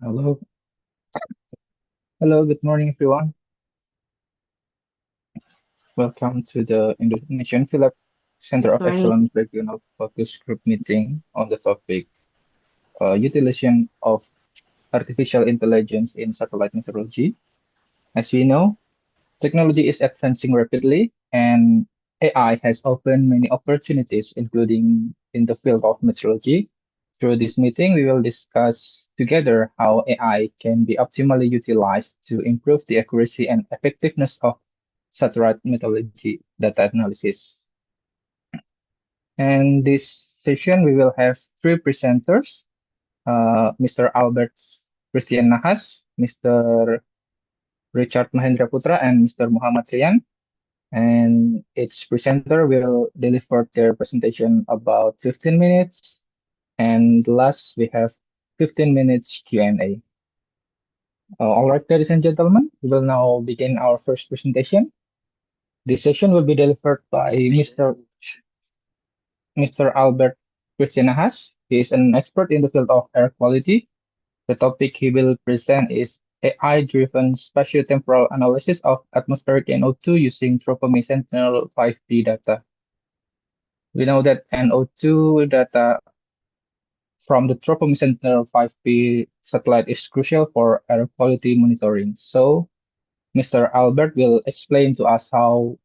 Hello. Hello, good morning, everyone. Welcome to the Indonesian VLab Center Good of morning. Excellence Regional Focus Group meeting on the topic Utilization of Artificial Intelligence in Satellite Meteorology. As we know, technology is advancing rapidly, and AI has opened many opportunities, including in the field of meteorology. Through this meeting, we will discuss together how AI can be optimally utilized to improve the accuracy and effectiveness of satellite meteorology data analysis. And this session, we will have three presenters, Mr. Albert Christian Nahas, Mr. Richard Mahendra Putra, and Mr. Muhammad Rian. And each presenter will deliver their presentation about 15 minutes. And last, we have 15 minutes Q&A. All right, ladies and gentlemen, we will now begin our first presentation. This session will be delivered by Mr. Albert Christianahas. He is an expert in the field of air quality. The topic he will present is AI-driven spatiotemporal analysis of atmospheric NO2 using Tropomi Sentinel-5P data. We know that NO2 data from the Tropomi Sentinel-5P satellite is crucial for air quality monitoring. So, Mr. Albert will explain to us how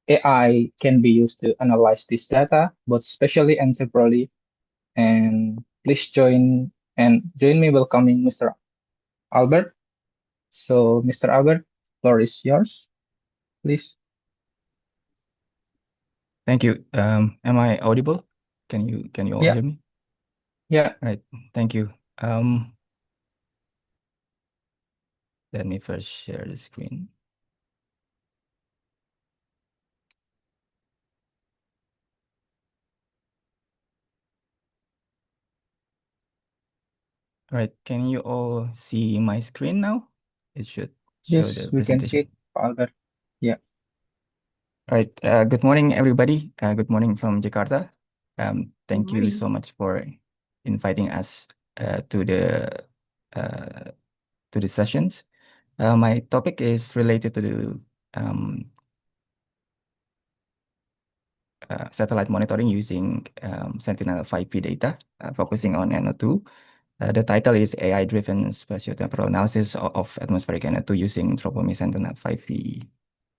AI can be used to analyze this data, both spatially and temporally. And please join me welcoming Mr. Albert. So, Mr. Albert, floor is yours, please. Thank you. Am I audible? Can you all Yeah, hear me? yeah. Right. Thank you. Let me first share the screen. All right. Can you all see my screen now? It should show Yes, the we can see it, presentation. Albert. Yeah. All right. Good morning, everybody. Good morning from Jakarta. Thank you Morning. so much for inviting us uh, to the sessions. My topic is related to the satellite monitoring using Sentinel-5P data, focusing on NO2. The title is AI-driven spatiotemporal analysis of atmospheric NO2 using Tropomi Sentinel-5P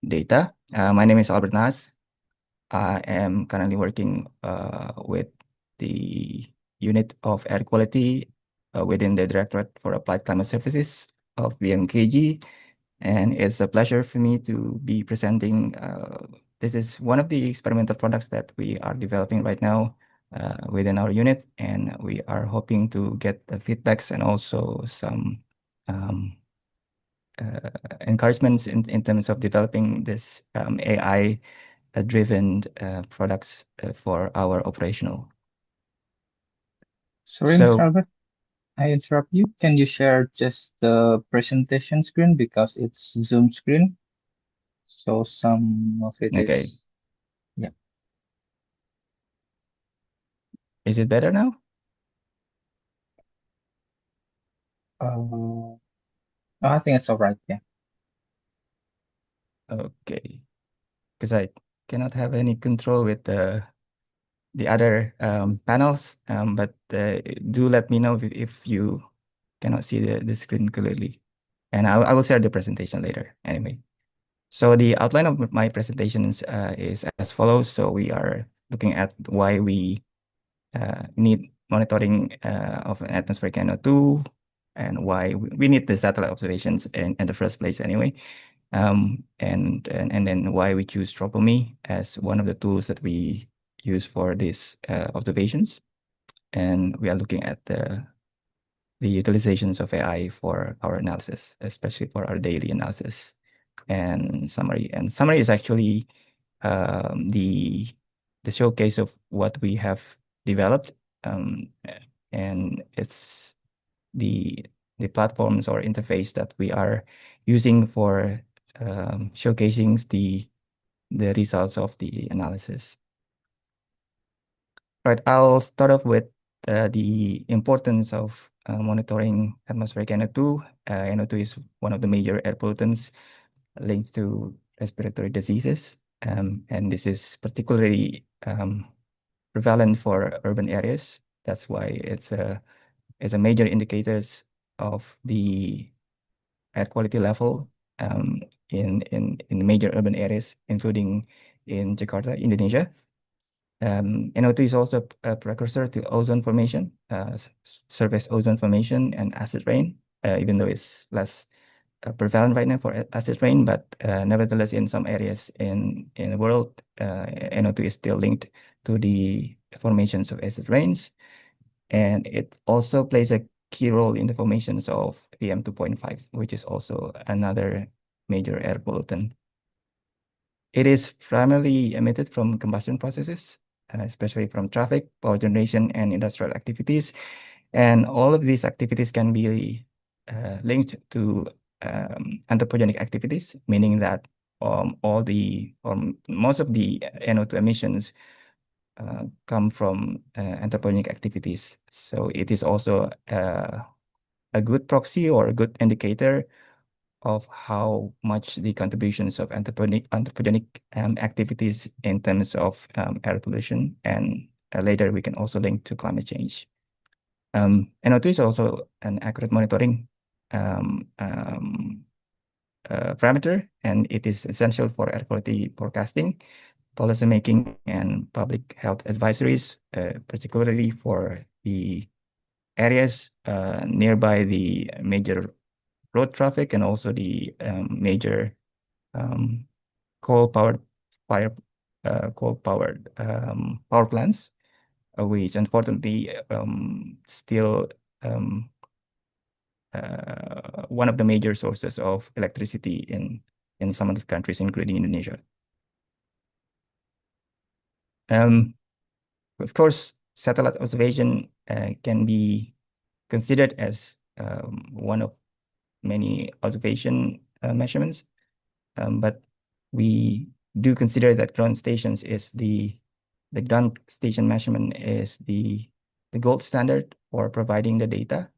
data. My name is Albert Nas. I am currently working with the unit of air quality within the Directorate for Applied Climate Services of BMKG. And it's a pleasure for me to be presenting. This is one of the experimental products that we are developing right now within our unit, and we are hoping to get the feedbacks and also some encouragements in terms of developing this AI-driven products for our operational. Sorry, Mr. So, Albert, I interrupt you. Can you share just the presentation screen because it's Zoom screen? So some of it okay, is, yeah. is it better now? I think it's all right. Yeah. Okay, because I cannot have any control with the other panels, but do let me know if you cannot see the screen clearly. And I will share the presentation later anyway. So the outline of my presentations is as follows. So we are looking at why we need monitoring of atmospheric NO2 and why we need the satellite observations in the first place anyway. And then why we choose Tropomi as one of the tools that we use for these observations. And we are looking at the utilizations of AI for our analysis, especially for our daily analysis and summary. And summary is actually the showcase of what we have developed, and it's the platforms or interface that we are using for showcasing the results of the analysis. Right, I'll start off with the importance of monitoring atmospheric NO2. NO2 is one of the major air pollutants linked to respiratory diseases, and this is particularly prevalent for urban areas. That's why it's a major indicators of the air quality level in major urban areas, including in Jakarta, Indonesia. NO2 is also a precursor to ozone formation, surface ozone formation, and acid rain, even though it's less prevalent right now for acid rain, but nevertheless, in some areas in the world, NO2 is still linked to the formations of acid rains, and it also plays a key role in the formations of PM 2.5, which is also another major air pollutant. It is primarily emitted from combustion processes, especially from traffic, power generation, and industrial activities. And all of these activities can be linked to anthropogenic activities, meaning that most of the NO2 emissions come from anthropogenic activities. So it is also a good proxy or a good indicator of how much the contributions of anthropogenic activities in terms of air pollution, and later we can also link to climate change. NO2 is also an accurate monitoring parameter, and it is essential for air quality forecasting, policy making, and public health advisories, particularly for the areas nearby the major road traffic and also the major coal-powered power plants, which unfortunately still one of the major sources of electricity in some of the countries, including Indonesia. Of course, satellite observation can be considered as one of many observation measurements, but we do consider that ground stations is the ground station measurement is the gold standard for providing the data.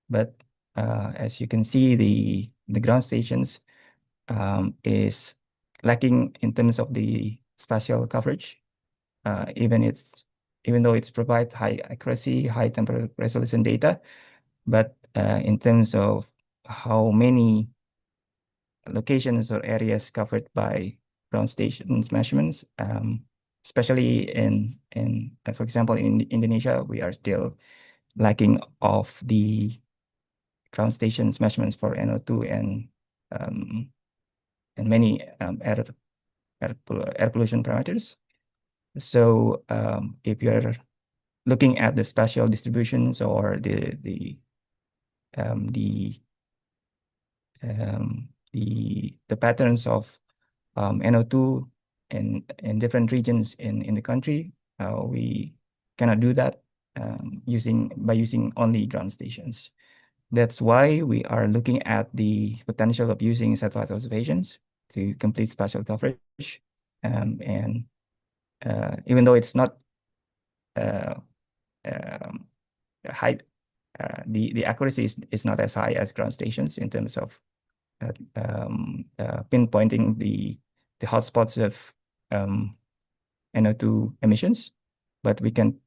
But as you can see, the ground stations is lacking in terms of the spatial coverage, even though it's provide high accuracy, high temperature resolution data, but in terms of how many locations or areas covered by ground stations measurements, especially for example, in Indonesia, we are still lacking of the ground stations measurements for NO2 and many air pollution parameters. So if you're looking at the spatial distributions or the patterns of NO2 in different regions in the country, we cannot do that by using only ground stations. That's why we are looking at the potential of using satellite observations to complete spatial coverage. And even though it's not high, the accuracy is not as high as ground stations in terms of pinpointing the hotspots of NO2 emissions, but we can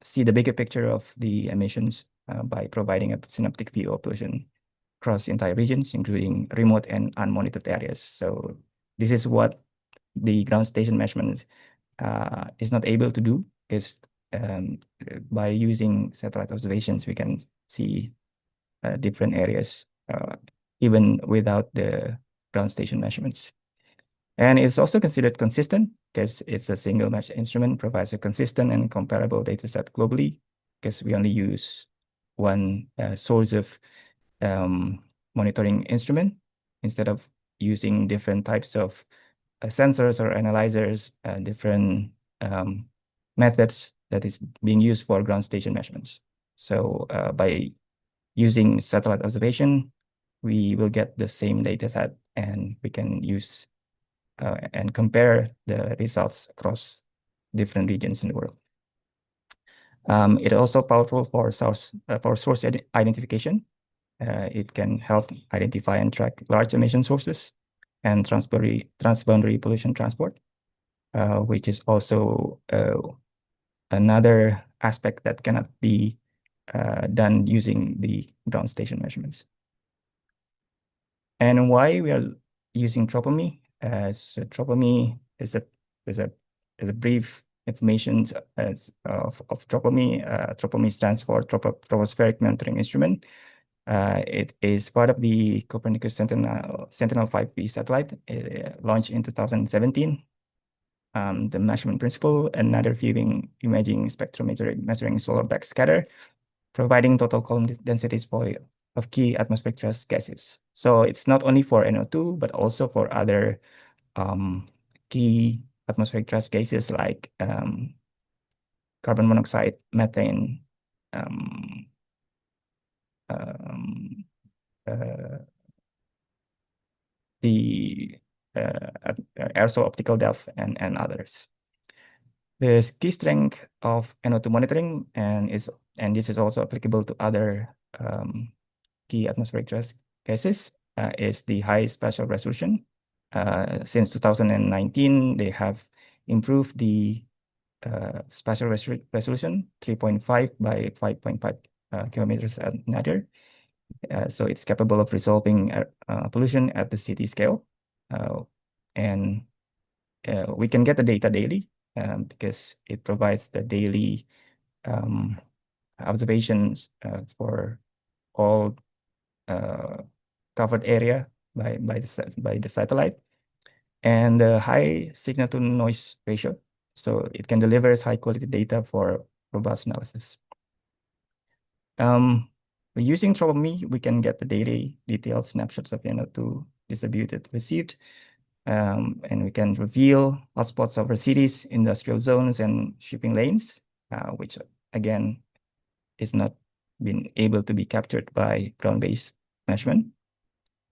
see the bigger picture of the emissions by providing a synoptic view of pollution across entire regions, including remote and unmonitored areas. So this is what the ground station measurement is not able to do, because by using satellite observations, we can see different areas even without the ground station measurements. And it's also considered consistent because it's a single measure instrument, provides a consistent and comparable data set globally, because we only use one source of monitoring instrument instead of using different types of sensors or analyzers, different methods that is being used for ground station measurements. So by using satellite observation, we will get the same data set, and we can use and compare the results across different regions in the world. It also powerful for source identification. It can help identify and track large emission sources and transboundary pollution transport, which is also another aspect that cannot be done using the ground station measurements. And why we are using tropomy? So tropomy is a brief information of tropomy. Tropomy stands for tropospheric monitoring instrument. It is part of the Copernicus Sentinel 5P satellite, launched in 2017. The measurement principle, another viewing imaging spectrometer measuring solar backscatter, providing total column densities of key atmospheric stress gases. So it's not only for NO2, but also for other key atmospheric stress gases like carbon monoxide, methane, the aerosol optical depth, and others. The key strength of NO2 monitoring, and this is also applicable to other key atmospheric stress gases, is the high spatial resolution. Since 2019, they have improved the spatial resolution 3.5 by 5.5 kilometers at nadir. So it's capable of resolving pollution at the city scale. And we can get the data daily because it provides the daily observations for all covered area by the satellite, and the high signal to noise ratio. So it can deliver high quality data for robust analysis. Using tropomy, we can get the daily detailed snapshots of NO2 distributed received, and we can reveal hotspots over cities, industrial zones, and shipping lanes, which again is not been able to be captured by ground-based measurement.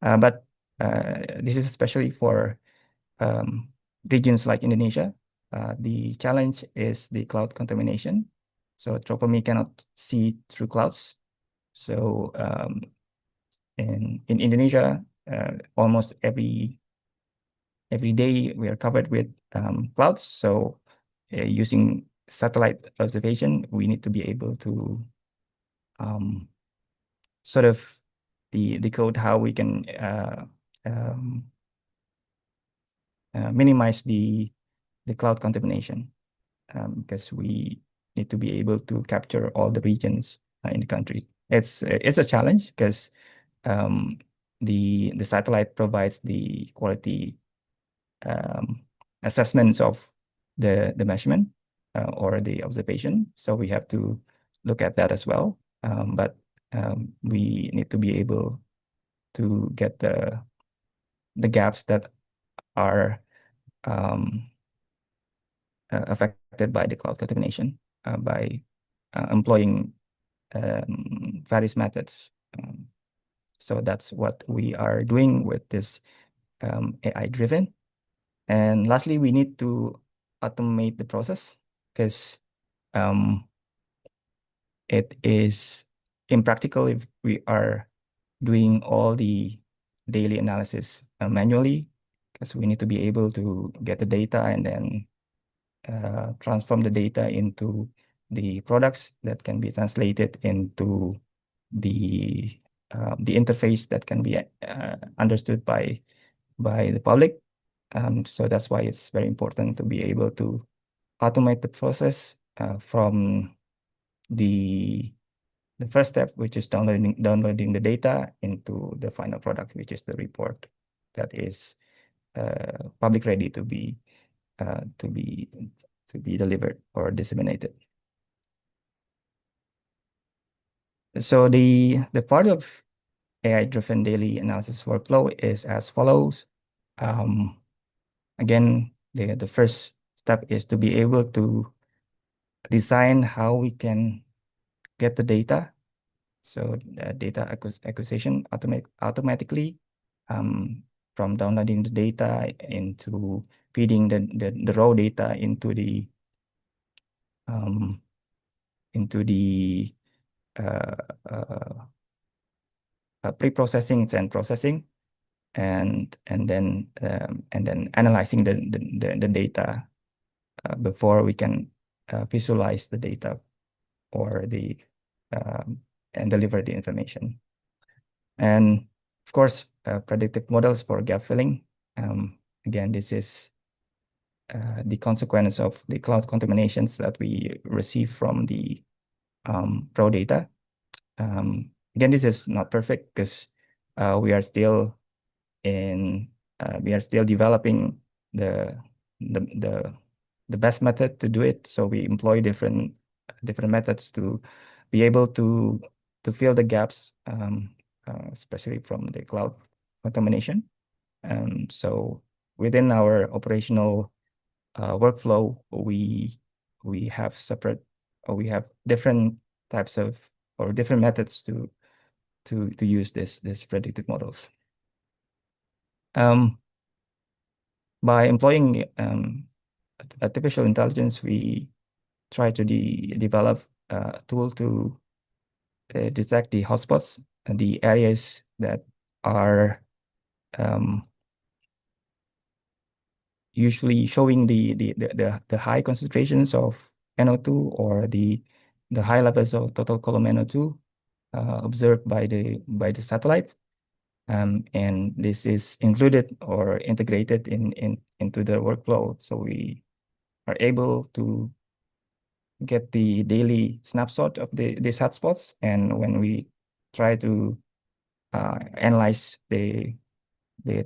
But this is especially for regions like Indonesia. The challenge is the cloud contamination. So tropomy cannot see through clouds. So in Indonesia, almost every day we are covered with clouds. So using satellite observation, we need to be able to sort of decode how we can minimize the cloud contamination, because we need to be able to capture all the regions in the country. It's a challenge because the satellite provides the quality assessments of the measurement or the observation. So we have to look at that as well. But we need to be able to get the gaps that are affected by the cloud contamination by employing various methods. So that's what we are doing with this AI-driven. And lastly, we need to automate the process because it is impractical if we are doing all the daily analysis manually, because we need to be able to get the data and then transform the data into the products that can be translated into the interface that can be understood by the public. So that's why it's very important to be able to automate the process from the first step, which is downloading the data, into the final product, which is the report that is public ready to be delivered or disseminated. So the part of AI-driven daily analysis workflow is as follows. Again, the first step is to be able to design how we can get the data. So data acquisition automatically from downloading the data into feeding the raw data into into the pre-processing and processing, and then analyzing the data before we can visualize the data or and deliver the information. And of course, predictive models for gap filling. Again, this is the consequence of the cloud contaminations that we receive from the raw data. Again, this is not perfect because we are still developing the best method to do it. So we employ different methods to be able to fill the gaps, especially from the cloud contamination. So within our operational workflow, we have different types of or different methods to use this predictive models. By employing artificial intelligence, we try to develop a tool to detect the hotspots and the areas that are usually showing the high concentrations of NO2 or the high levels of total column NO2 observed by the satellite. And this is included or integrated into the workflow. So we are able to get the daily snapshot of these hotspots. And when we try to analyze the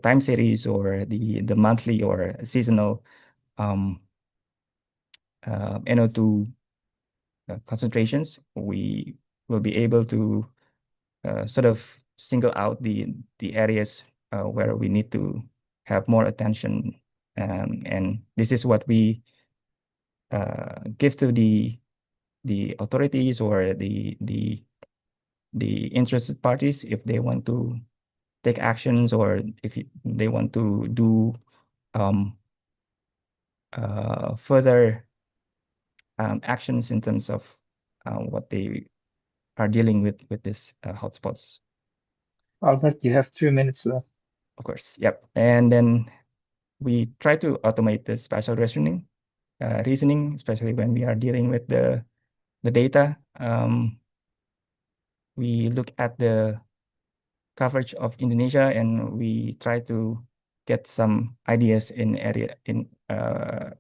time series or the monthly or seasonal NO2 concentrations, we will be able to sort of single out the areas where we need to have more attention, and this is what we give to the authorities or the interested parties if they want to take actions or if they want to do further actions in terms of what they are dealing with this hotspots. Albert, you have 3 minutes left. Of course, yep. And then we try to automate the spatial reasoning, especially when we are dealing with the data. We look at the coverage of Indonesia and we try to get some ideas in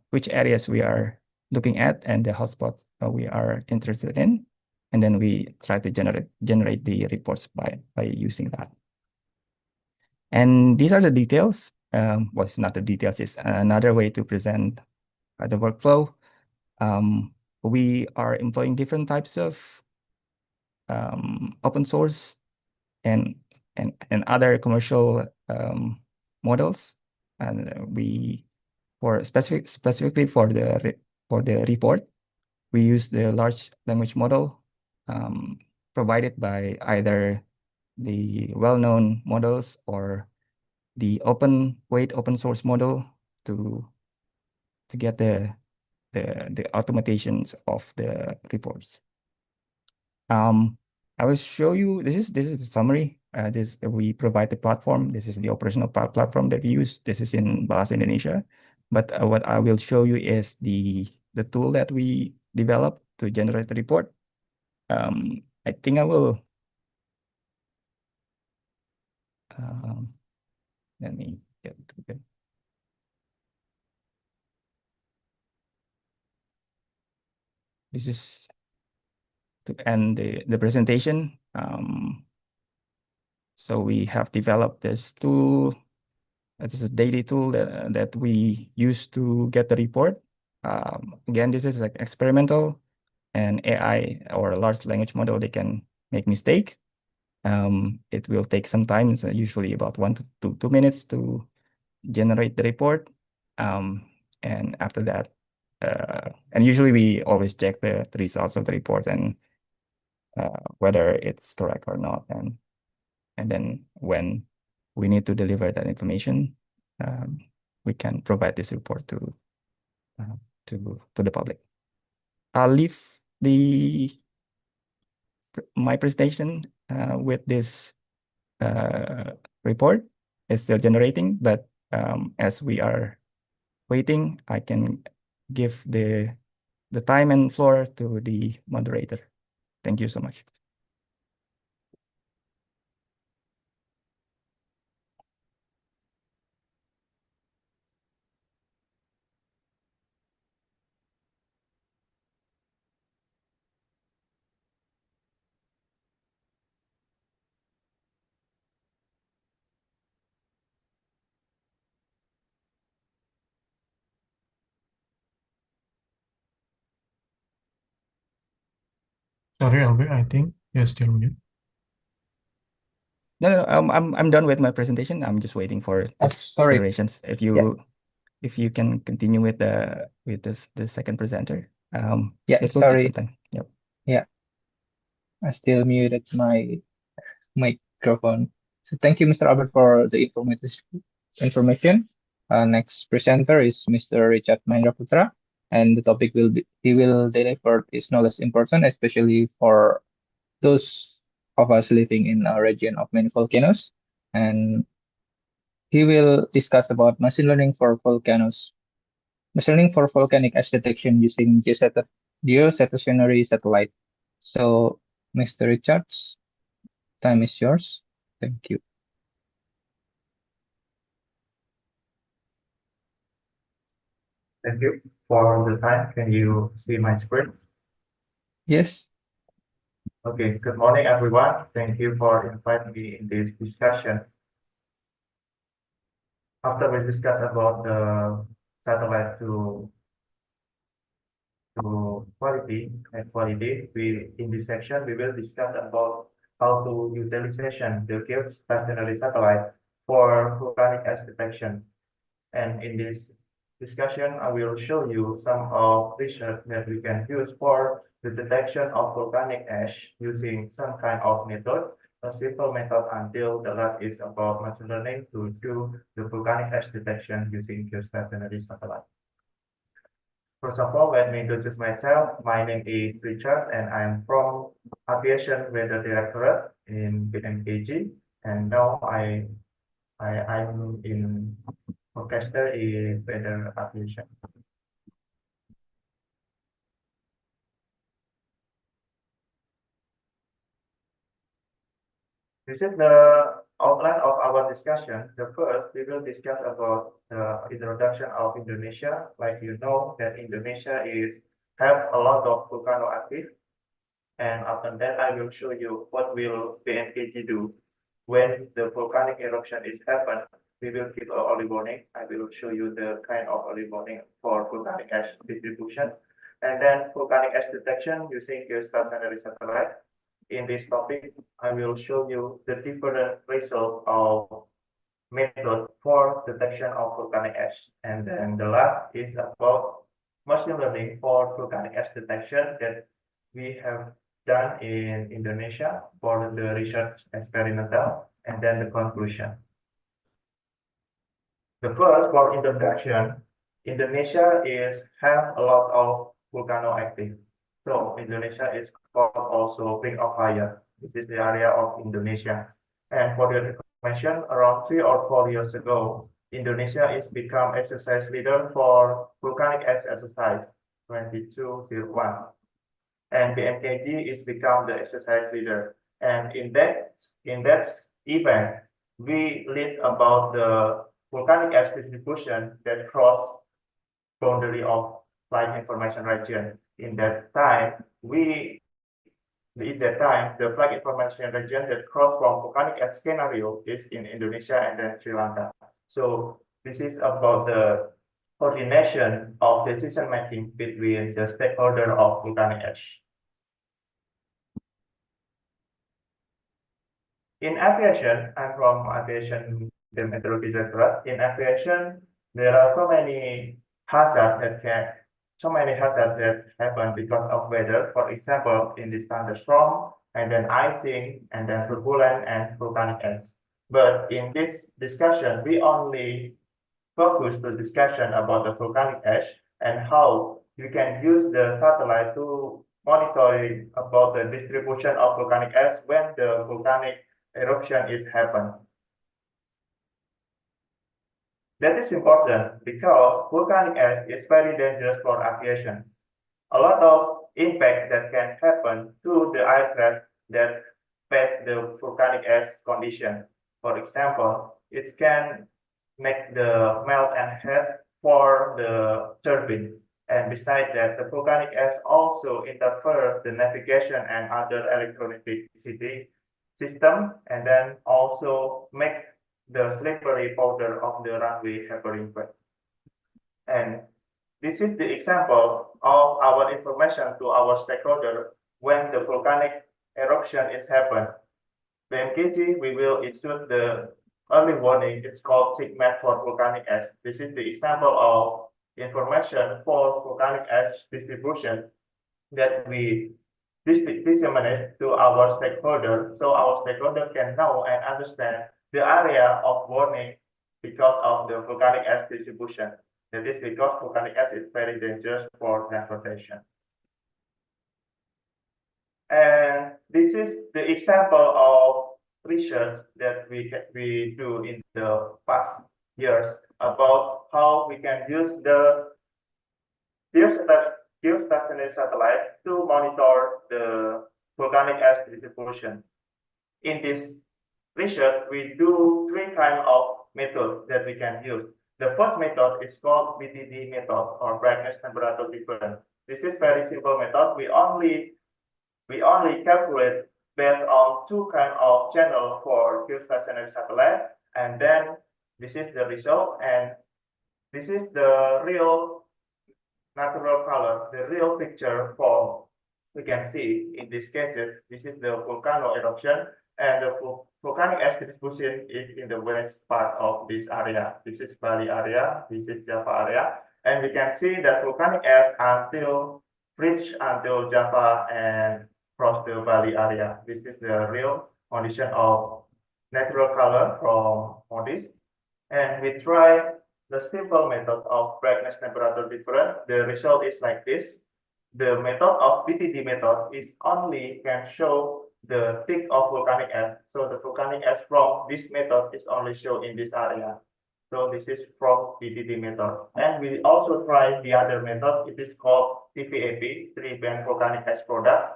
which areas we are looking at and the hotspots we are interested in, and then we try to generate the reports by using that. And these are the details. Well, it's not the details, it's another way to present the workflow. We are employing different types of open source and other commercial models, and specifically for the report, we use the large language model provided by either the well-known models or the open source model to get the automations of the reports. I will show you, this is the summary. We provide the platform. This is the operational platform that we use. This is in Bahasa Indonesia. But what I will show you is the tool that we developed to generate the report. I think I will let me get to it. This is to end the presentation. So we have developed this tool. This is a daily tool that we use to get the report. Again, this is like experimental, and AI or a large language model, they can make mistakes. It will take some time, so usually about 1 to 2 minutes to generate the report. And after that, and usually we always check the results of the report and whether it's correct or not. And then when we need to deliver that information, we can provide this report to the public. I'll leave the my presentation with this report is still generating, but as we are waiting, I can give the time and floor to the moderator. Thank you so much. Sorry, Albert, I think you're still mute. No, I'm done with my presentation. I'm just waiting for its Sorry. generations. If you can continue with the second presenter, Yeah, it will take sorry. some time. Yep. Yeah, I still muted my microphone. So thank you, Mr. Albert, for the information. Next presenter is Mr. Richard Mahendra Putra, and the topic he will deliver is knowledge important, especially for those of us living in a region of many volcanoes. And he will discuss about machine learning for volcanoes, machine learning for volcanic ash detection using geostationary satellite. So, Mr. Richards, time is yours. Thank you. Thank you for the time. Can you see my screen? Yes. Okay, good morning, everyone. Thank you for inviting me in this discussion. After we discuss about the satellite to quality and quality, in this section we will discuss about how to utilization the geostationary satellite for volcanic ash detection. And in this discussion, I will show you some of research that we can use for the detection of volcanic ash using some kind of method, a simple method, until the last is about machine learning to do the volcanic ash detection using geostationary satellite. First of all, let me introduce myself. My name is Richard, and I am from Aviation Weather Directorate in BMKG. And now I'm in forecaster in weather aviation. This is the outline of our discussion. The first, we will discuss about the introduction of Indonesia. Like you know, that Indonesia have a lot of volcano active, and after that, I will show you what will BMKG do when the volcanic eruption is happened. We will give an early warning. I will show you the kind of early warning for volcanic ash distribution, and then volcanic ash detection using geostationary satellite. In this topic, I will show you the different results of method for detection of volcanic ash. And then the last is about machine learning for volcanic ash detection that we have done in Indonesia for the research experimental, and then the conclusion. The first, for introduction, Indonesia have a lot of volcano active. So Indonesia is called also Ring of Fire. This is the area of Indonesia. And for your information, around 3 or 4 years ago, Indonesia is become exercise leader for volcanic ash exercise 2201. And BMKG is become the exercise leader. And in that event, we lead about the volcanic ash distribution that cross boundary of flight information region. In that time, the flight information region that cross from volcanic ash scenario is in Indonesia and then Sri Lanka. So this is about the coordination of decision making between the stakeholder of volcanic ash. In aviation, I'm from aviation, the meteorology directorate. In aviation, there are so many hazards that happen because of weather. For example, in this thunderstorm, and then icing, and then turbulence and volcanic ash. But in this discussion, we only focus the discussion about the volcanic ash and how you can use the satellite to monitoring about the distribution of volcanic ash when the volcanic eruption is happened. That is important because volcanic ash is very dangerous for aviation. A lot of impact that can happen to the aircraft that face the volcanic ash condition. For example, it can make the melt and head for the turbine. And besides that, the volcanic ash also interfere the navigation and other electricity system, and then also make the slippery powder of the runway hovering wet. And this is the example of our information to our stakeholder when the volcanic eruption is happened. BMKG, we will issue the early warning. It's called SIGMAT for volcanic ash. This is the example of information for volcanic ash distribution that we disseminate to our stakeholder, so our stakeholder can know and understand the area of warning because of the volcanic ash distribution. That is because volcanic ash is very dangerous for transportation. And this is the example of research that we do in the past years about how we can use the geostationary satellite to monitor the volcanic ash distribution. In this research, we do three kinds of methods that we can use. The first method is called BTD method, or brightness temperature difference. This is very simple method. We only calculate based on two kinds of channel for geostationary satellite, and then this is the result, and this is the real natural color, the real picture for we can see in this case. This is the volcano eruption, and the volcanic ash distribution is in the west part of this area. This is Bali area, this is Java area, and we can see that volcanic ash reach until Java and cross the Bali area. This is the real condition of natural color from MODIS, and we try the simple method of brightness temperature difference. The result is like this. The method of BTD method is only can show the peak of volcanic ash. So the volcanic ash from this method is only shown in this area. So this is from BTD method. And we also try the other method. It is called TVAP, three-band volcanic ash product.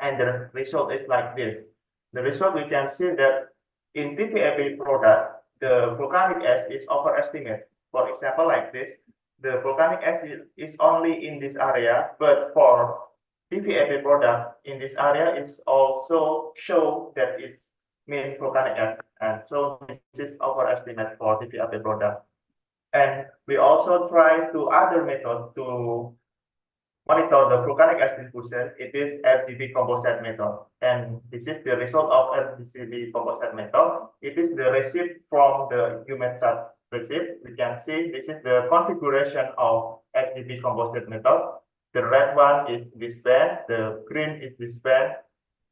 And the result is like this. The result, we can see that in TVAP product, the volcanic ash is overestimated. For example, like this, the volcanic ash is only in this area, but for TVAP product in this area is also show that it's mean volcanic ash, and so this is overestimate for TVAP product. And we also try to other method to monitor the volcanic ash distribution. It is RGB composite method, and this is the result of RGB composite method. It is the receipt from the HumanSat receipt. We can see this is the configuration of RGB composite method. The red one is this band, the green is this band,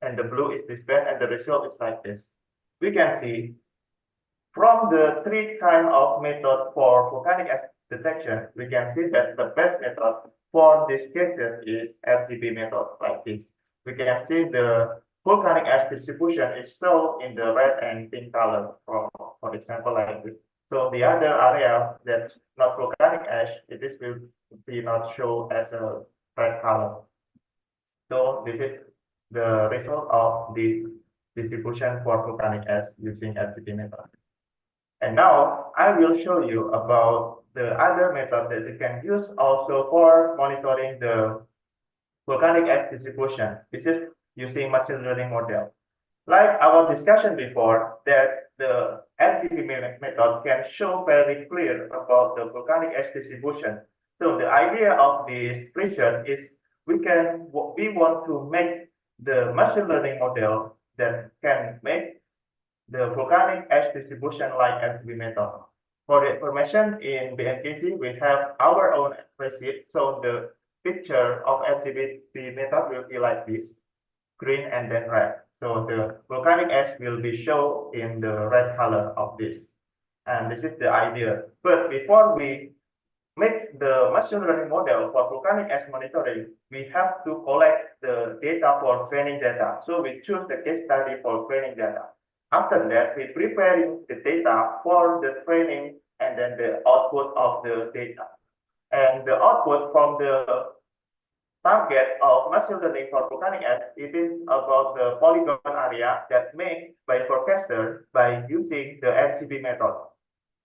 and the blue is this band, and the result is like this. We can see from the three kind of method for volcanic ash detection, we can see that the best method for this cases is RGB method like this. We can see the volcanic ash distribution is shown in the red and pink color, for example, like this. So the other area that's not volcanic ash, it will be not shown as a red color. So this is the result of this distribution for volcanic ash using RGB method. And now I will show you about the other method that you can use also for monitoring the volcanic ash distribution. This is using machine learning model. Like our discussion before, that the RGB method can show very clear about the volcanic ash distribution. So the idea of this research is we want to make the machine learning model that can make the volcanic ash distribution like RGB method. For the information in BMKG, we have our own receipt. So the picture of RGB method will be like this, green and then red. So the volcanic ash will be shown in the red color of this. And this is the idea. But before we make make the machine learning model for volcanic ash monitoring, we have to collect the data for training data. So we choose the case study for training data. After that, we preparing the data for the training and then the output of the data. And the output from the target of machine learning for volcanic ash, it is about the polygon area that made by forecaster by using the RGB method.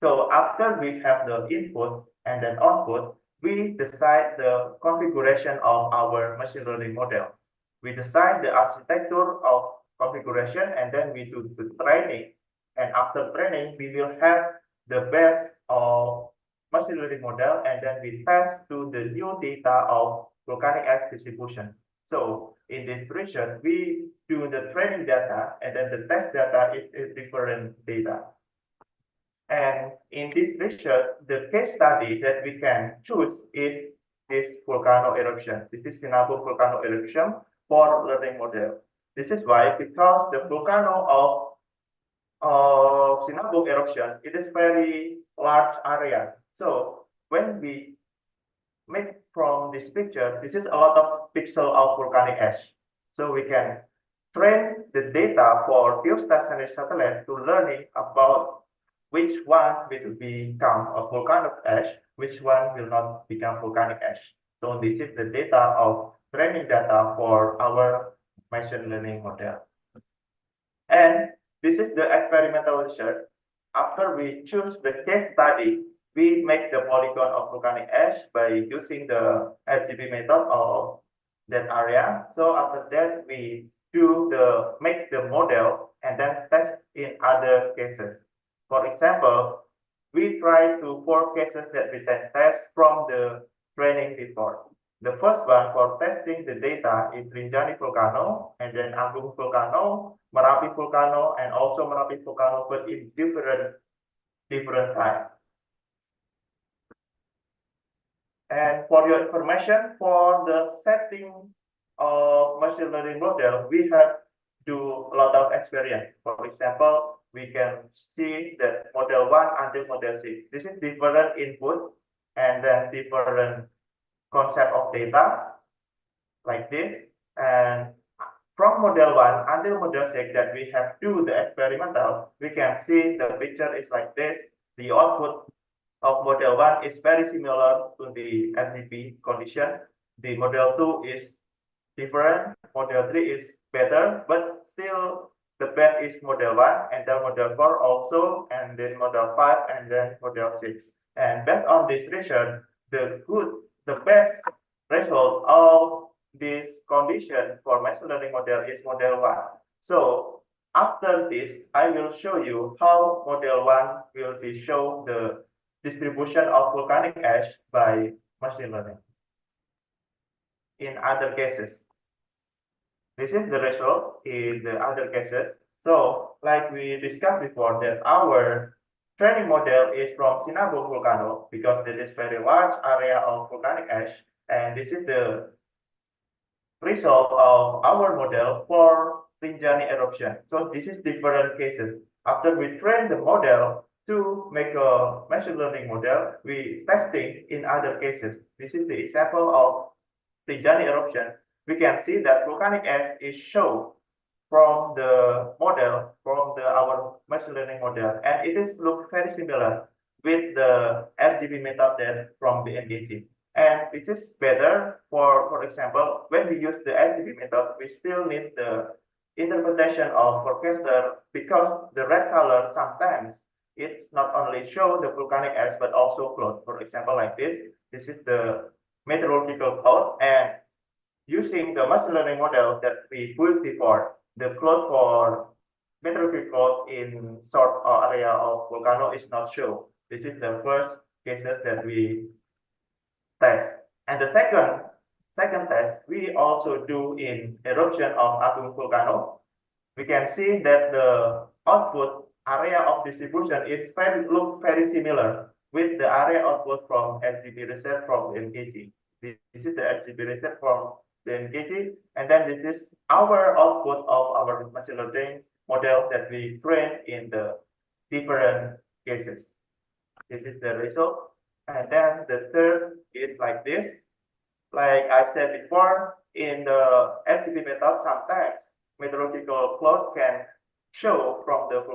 So after we have the input and then output, we decide the configuration of our machine learning model. We decide the architecture of configuration and then we do the training. And after training, we will have the best of machine learning model and then we test to the new data of volcanic ash distribution. So in this version, we do the training data and then the test data is a different data. And in this version, the case study that we can choose is this volcano eruption. This is Sinabung volcano eruption for learning model. This is why, because the volcano of Sinabung eruption, it is very large area. So when we make from this picture, this is a lot of pixel of volcanic ash. So we can train the data for geostationary satellite to learning about which one will become a volcanic ash, which one will not become volcanic ash. So this is the data of training data for our machine learning model. And this is the experimental research. After we choose the case study, we make the polygon of volcanic ash by using the RGB method of that area. So after that, we do the make the model and then test in other cases. For example, we try to 4 cases that we can test from the training before. The first one for testing the data is Rinjani volcano, and then Agung volcano, Merapi volcano, and also Merapi volcano, but in different time. And for your information, for the setting of machine learning model, we have do a lot of experience. For example, we can see that model 1 until model 6. This is different input and then different concept of data like this. And from model 1 until model 6 that we have do the experimental, we can see the picture is like this. The output of model 1 is very similar to the RGB condition. The model 2 is different. Model 3 is better, but still the best is model 1 and then model 4 also, and then model 5 and then model 6. And based on this research, the best result of this condition for machine learning model is model 1. So after this, I will show you how model 1 will be show the distribution of volcanic ash by machine learning. In other cases, this is the result in the other cases. So, like we discussed before, that our training model is from Sinabung volcano because this is very large area of volcanic ash, and this is the result of our model for Rinjani eruption. So this is different cases. After we train the model to make a machine learning model, we testing in other cases. This is the example of Rinjani eruption. We can see that volcanic ash is shown from the model, from our machine learning model, and it is look very similar with the RGB method that from the BMKG. And this is better for example, when we use the RGB method, we still need the interpretation of forecaster because the red color sometimes it not only show the volcanic ash but also cloud. For example, like this is the meteorological cloud, and using the machine learning model that we built before, the cloud for meteorological cloud in short area of volcano is not shown. This is the first cases that we test. And the second test we also do in eruption of Agung volcano. We can see that the output area of distribution is look very similar with the area output from RGB research from the BMKG. This is the RGB research from the BMKG, and then this is our output of our machine learning model that we train in the different cases. This is the result. And then the third is like this. Like I said before, in the RGB method, sometimes meteorological cloud can show from the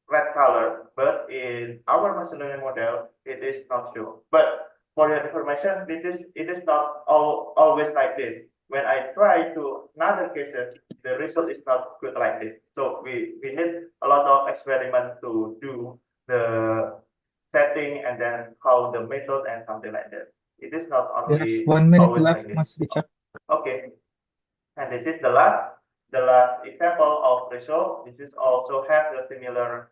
red color, but in our machine learning model, it is not show. But for your information, it is not always like this. When I try to another cases, the result is not good like this. So we need a lot of experiment to do the setting and then how the method and something like that. It is not We have only 1 minute always like left, this. Mas Richard. Okay, and this is the last example of result. This is also have the similar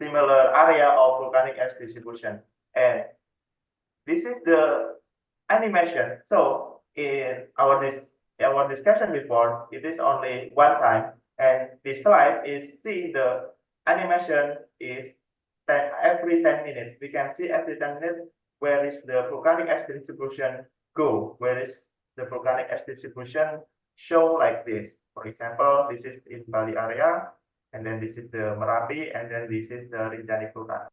area of volcanic ash distribution, and this is the animation. So in our discussion before, it is only one time, and this slide is see the animation is every 10 minutes. We can see every 10 minutes where is the volcanic ash distribution go, where is the volcanic ash distribution show like this. For example, this is in Bali area, and then this is the Merapi, and then this is the Rinjani volcano.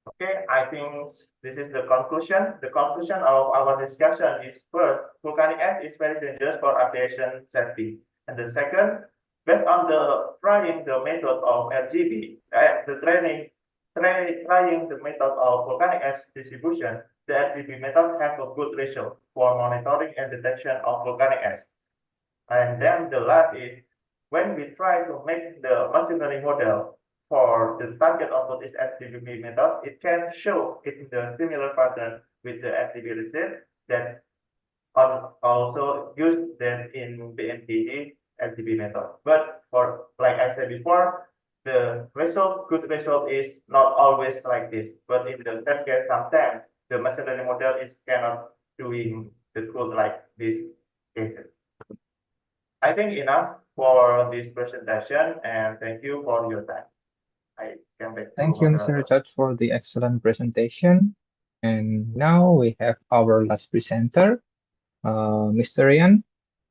Okay, I think this is the conclusion. The conclusion of our discussion is first, volcanic ash is very dangerous for aviation safety. And the second, based on the trying the method of RGB, trying the method of volcanic ash distribution, the RGB method have a good ratio for monitoring and detection of volcanic ash. And then the last is when we try to make the machine learning model for the target of this FTP method, it can show it in the similar pattern with the FTP receipt that also used then in BMKG FTP method. But for like I said before, the good result is not always like this. But in the test case, sometimes the machine learning model is cannot doing the good like this cases. I think enough for this presentation, and thank you for your time. I come back to Thank you, Mr. moderator. Richard, for the excellent presentation. And now we have our last presenter, Mr. Ryan.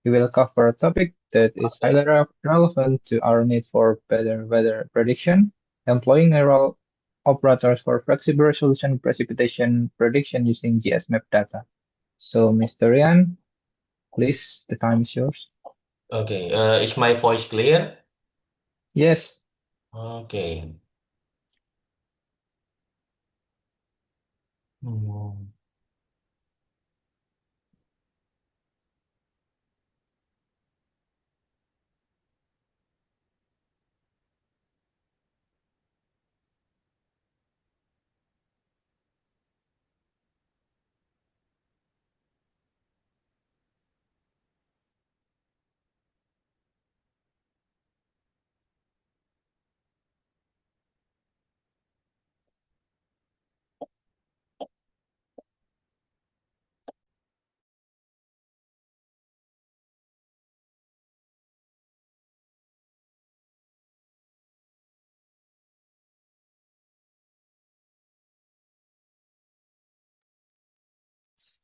He will cover a topic that is highly relevant to our need for better weather prediction, employing neural operators for flexible resolution precipitation prediction using GSMap data. So, Mr. Ryan, please, the time is yours. Okay, is my voice clear? Yes, Okay. Hmm.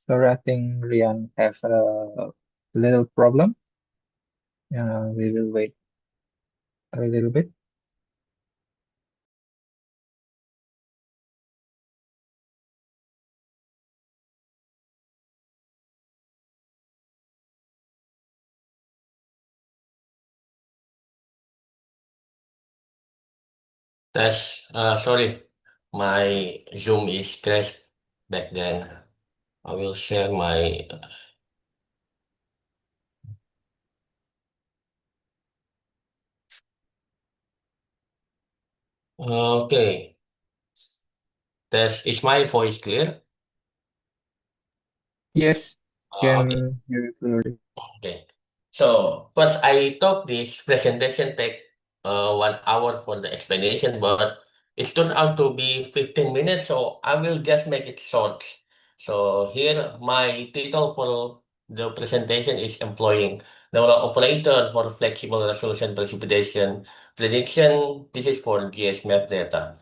sorry, I think Ryan have a little problem. We will wait a little bit. Sorry, my Zoom is crashed back then. I will share my. Okay, is my voice clear? Yes, Okay. can hear you clearly. Okay. So first, I thought this presentation take 1 hour for the explanation, but it turned out to be 15 minutes, so I will just make it short. So here, my title for the presentation is Employing Neural Operator for Flexible Resolution Precipitation Prediction. This is for GSMap data.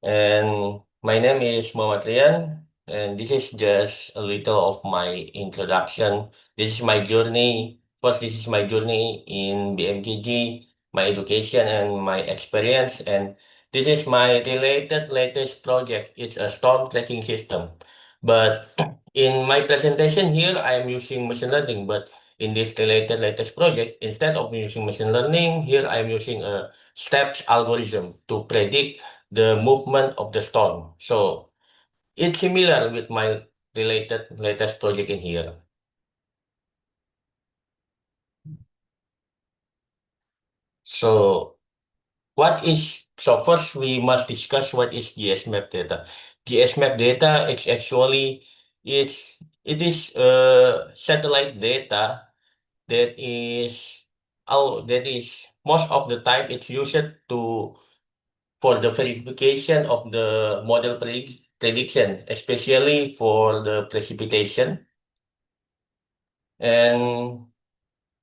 And my name is Muhammad Rian, and this is just a little of my introduction. This is my journey. First, this is my journey in BMKG, my education and my experience, and This is my related latest project. It's a storm tracking system. But in my presentation here, I am using machine learning. But in this related latest project, instead of using machine learning, here I am using a steps algorithm to predict the movement of the storm. So it's similar with my related latest project in here. So first we must discuss what is GSMap data. GSMap data is actually it is satellite data that is most of the time it's used to for the verification of the model prediction, especially for the precipitation. And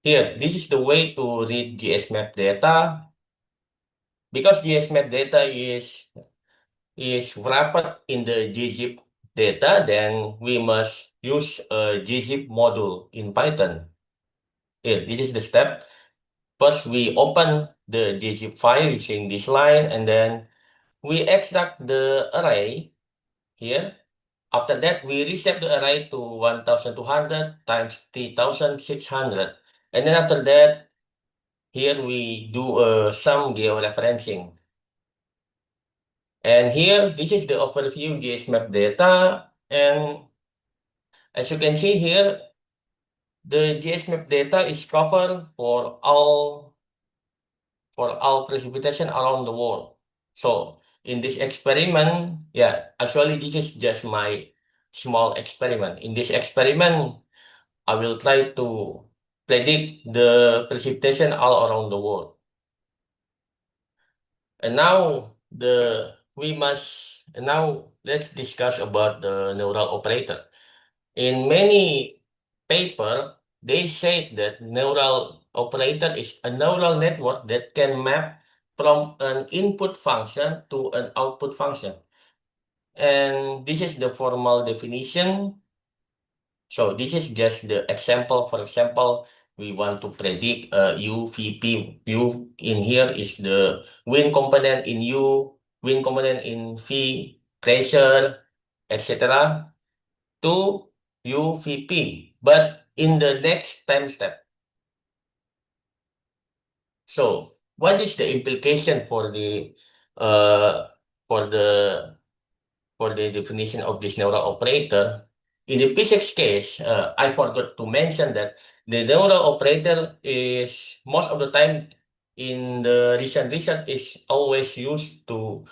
here, this is the way to read GSMap data. Because GSMap data is wrapped in the gzip data, then we must use a gzip module in Python. Here, this is the step. First, we open the gzip file using this line, and then we extract the array here. After that, we reset the array to 1200 times 3600. And then after that, here we do some georeferencing. And here, this is the overview GSMap data. And as you can see here, the GSMap data is covered for all precipitation around the world. So in this experiment, actually this is just my small experiment. In this experiment, I will try to predict the precipitation all around the world. And now let's discuss about the neural operator. In many paper, they say that neural operator is a neural network that can map from an input function to an output function. And this is the formal definition. So this is just the example. For example, we want to predict UVP. U in here is the wind component in U, wind component in V, pressure, etc. to UVP, but in the next time step. So what is the implication for the uh, for the for the definition of this neural operator? In the physics case, I forgot to mention that the neural operator is most of the time in the recent research is always used to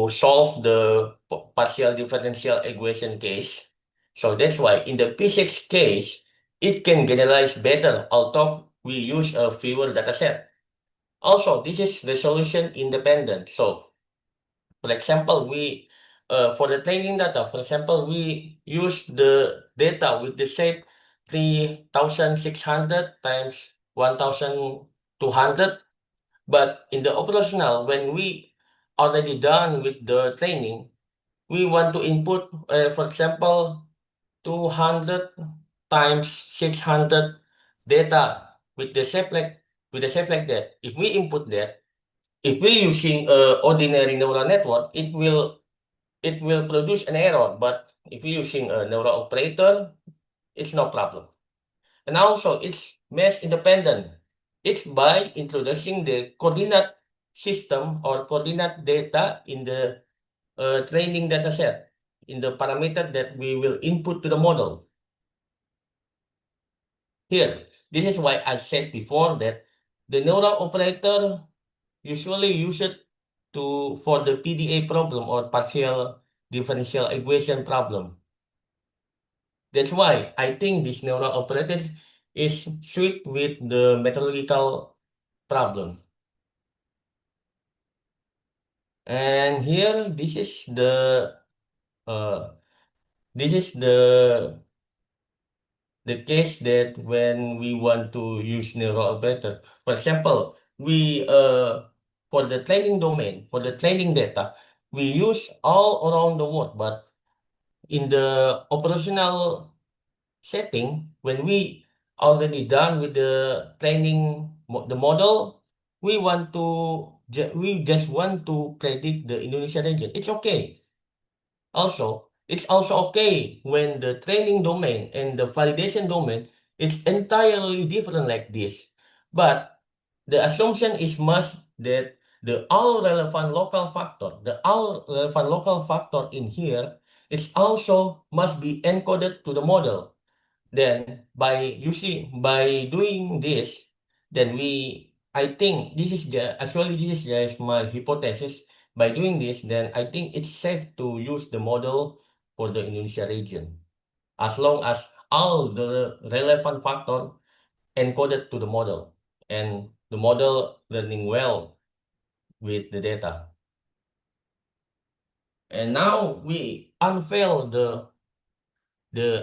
solve the partial differential equation case. So that's why in the physics case, it can generalize better, although we use a fewer dataset. Also, this is resolution independent. So, for example, for the training data, for example, we use the data with the shape 3600 times 1200. But in the operational, when we already done with the training, we want to input, for example, 200 times 600 data with the shape like that. If we input that, if we using ordinary neural network, it will produce an error. But if we using a neural operator, it's no problem. And also, it's mesh independent. It's by introducing the coordinate system or coordinate data in the training data set, in the parameter that we will input to the model. Here, this is why I said before that the neural operator usually use it for the PDA problem or partial differential equation problem. That's why I think this neural operator is suited with the methodological problem. And here, this is uh, the case that when we want to use neural operator. For example, we for the training domain, for the training data, we use all around the world, but in the operational setting, when we already done with the training the model, we want to we just want to predict the Indonesia region. It's okay. Also, it's also okay when the training domain and the validation domain is entirely different like this. But the assumption is must that the all relevant local factor in here, it's also must be encoded to the model. Then by doing this, then I think this is just my hypothesis. By doing this, then I think it's safe to use the model for the Indonesia region, as long as all the relevant factor encoded to the model and the model learning well with the data. And now we unveil the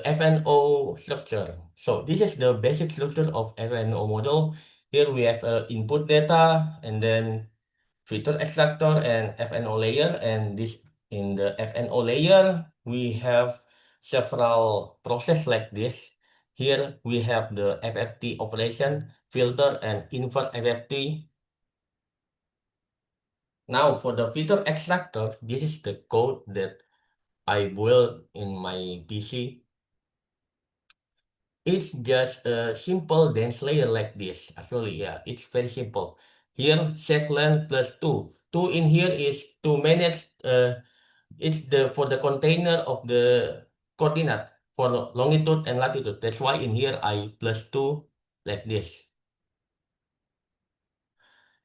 FNO structure. So this is the basic structure of FNO model. Here we have input data and then filter extractor and FNO layer. And this in the FNO layer, we have several process like this. Here we have the FFT operation, filter and inverse FFT. Now for the filter extractor, this is the code that I built in my PC. It's just a simple dense layer like this. Actually, yeah, it's very simple. Here, set length plus 2. 2 in here is to manage, it's for the container of the coordinate for longitude and latitude. That's why in here I plus 2 like this.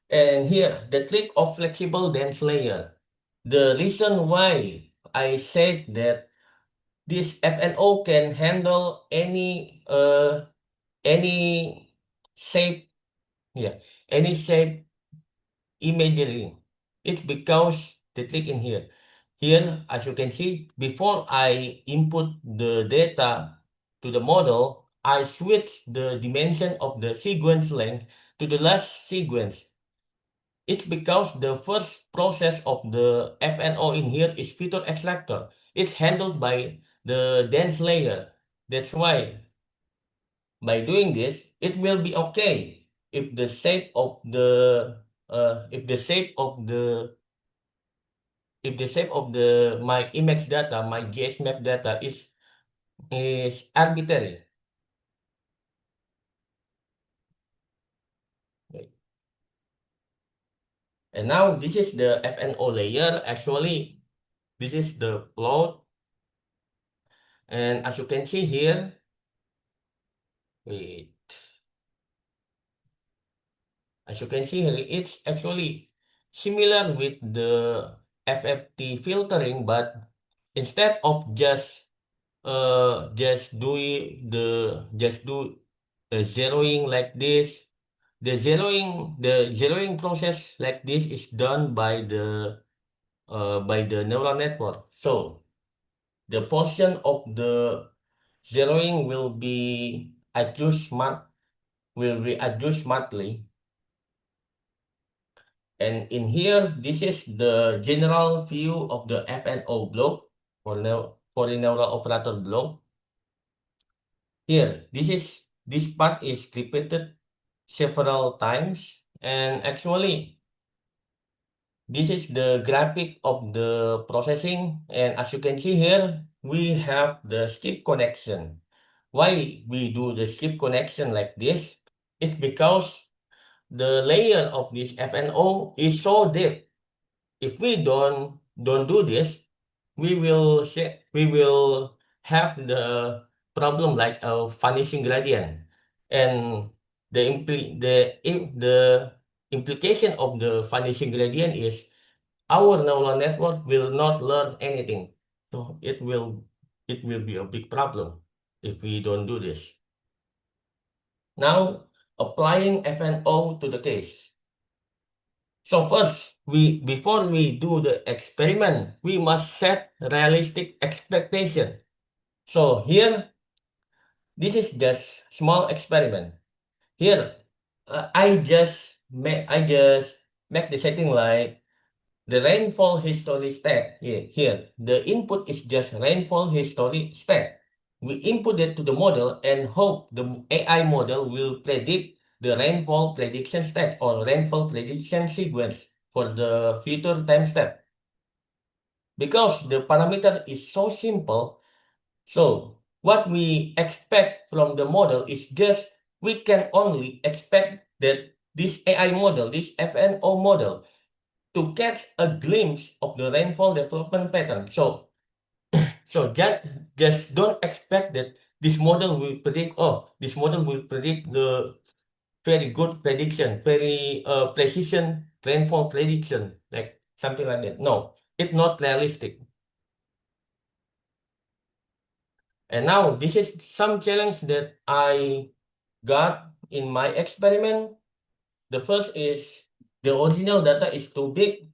And here, the trick of flexible dense layer. The reason why I said that this FNO can handle any shape, any shape imagery. It's because the trick in here. Here, as you can see, before I input the data to the model, I switch the dimension of the sequence length to the last sequence. It's because the first process of the FNO in here is filter extractor. It's handled by the dense layer. That's why by doing this, it will be okay if the shape of the my image data, my GS map data is arbitrary. Okay. And now this is the FNO layer. Actually, this is the plot. And as you can see here, wait. As you can see here, it's actually similar with the FFT filtering, but instead of just do zeroing like this, the zeroing process like this is done by the neural network. So the portion of the zeroing will be adjusted smartly. And in here, this is the general view of the FNO block for the neural operator block. Here, this part is repeated several times, and actually, this is the graphic of the processing. And as you can see here, we have the skip connection. Why we do the skip connection like this? It's because the layer of this FNO is so deep. If we don't do this, we will have the problem like a vanishing gradient, and the implication of the vanishing gradient is our neural network will not learn anything. So it will be a big problem if we don't do this. Now, applying FNO to the case. So first, before we do the experiment, we must set realistic expectation. So here, this is just small experiment. Here, I just make the setting like the rainfall history stat. Here, the input is just rainfall history stat. We input it to the model and hope the AI model will predict the rainfall prediction stat or rainfall prediction sequence for the future time step. Because the parameter is so simple, so what we expect from the model is just we can only expect that this AI model, this FNO model, to catch a glimpse of the rainfall development pattern. So just don't expect that this model will predict, oh, this model will predict the very good prediction, very precision rainfall prediction, like something like that. No, it's not realistic. And now this is some challenge that I got in my experiment. The first is the original data is too big.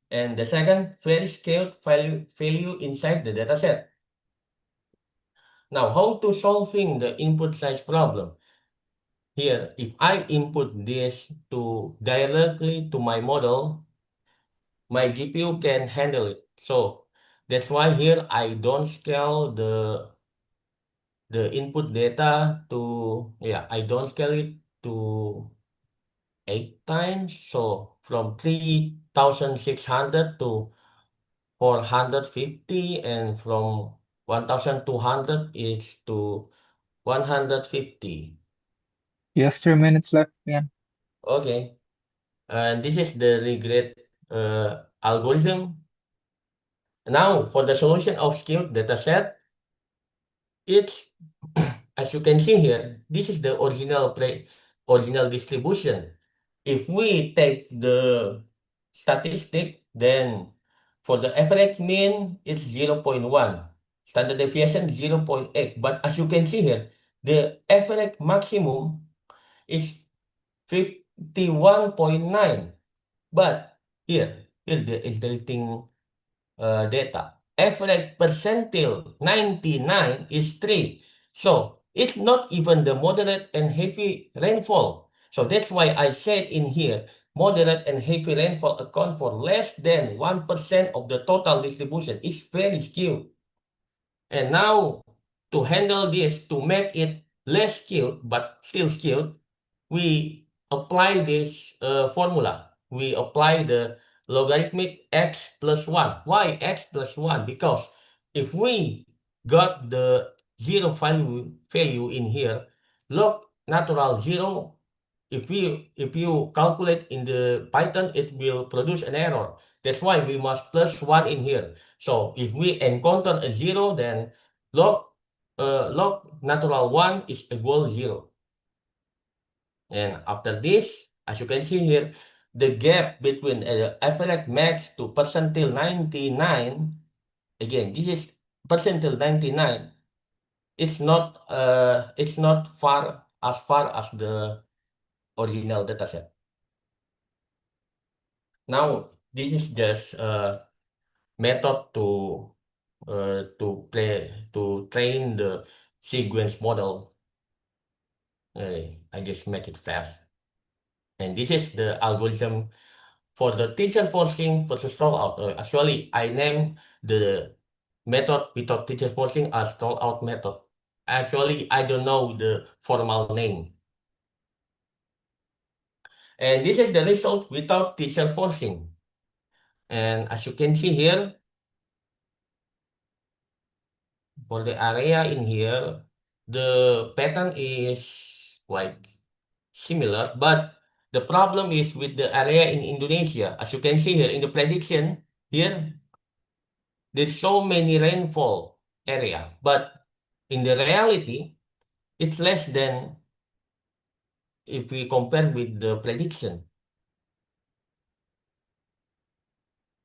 And the second, very scaled value inside the dataset. Now, how to solving the input size problem? Here, if I input this directly to my model, my GPU can handle it. So that's why here I don't scale the input data to, I don't scale it to 8 times. So from 3,600 to 450, and from 1,200 is to 150. You have 3 minutes left, Rian. Okay. And this is the regret algorithm. Now, for the solution of skewed dataset, it's as you can see here, this is the original distribution. If we take the statistic, then for the average mean, it's 0.1. Standard deviation 0.8. But as you can see here, the average maximum is 51.9. But here is the interesting data. Average percentile 99 is 3. So it's not even the moderate and heavy rainfall. So that's why I said in here, moderate and heavy rainfall account for less than 1% of the total distribution. It's very skewed. And now to handle this, to make it less skewed but still skewed, we apply this formula. We apply the logarithmic x plus 1. Why x plus 1? Because if we got the zero value in here, log natural 0, if you calculate in the Python, it will produce an error. That's why we must plus 1 in here. So if we encounter a 0, then log natural 1 is equal 0. And after this, as you can see here, the gap between average max to percentile 99, again, this is percentile 99. It's not far as the original dataset. Now, this is just a method to train the sequence model. I just make it fast. And this is the algorithm for the teacher forcing versus rollout. Actually, I named the method without teacher forcing as rollout method. Actually, I don't know the formal name. And this is the result without teacher forcing. And as you can see here, for the area in here, the pattern is quite similar, but the problem is with the area in Indonesia. As you can see here in the prediction, here, there's so many rainfall area, but in the reality, it's less than if we compare with the prediction.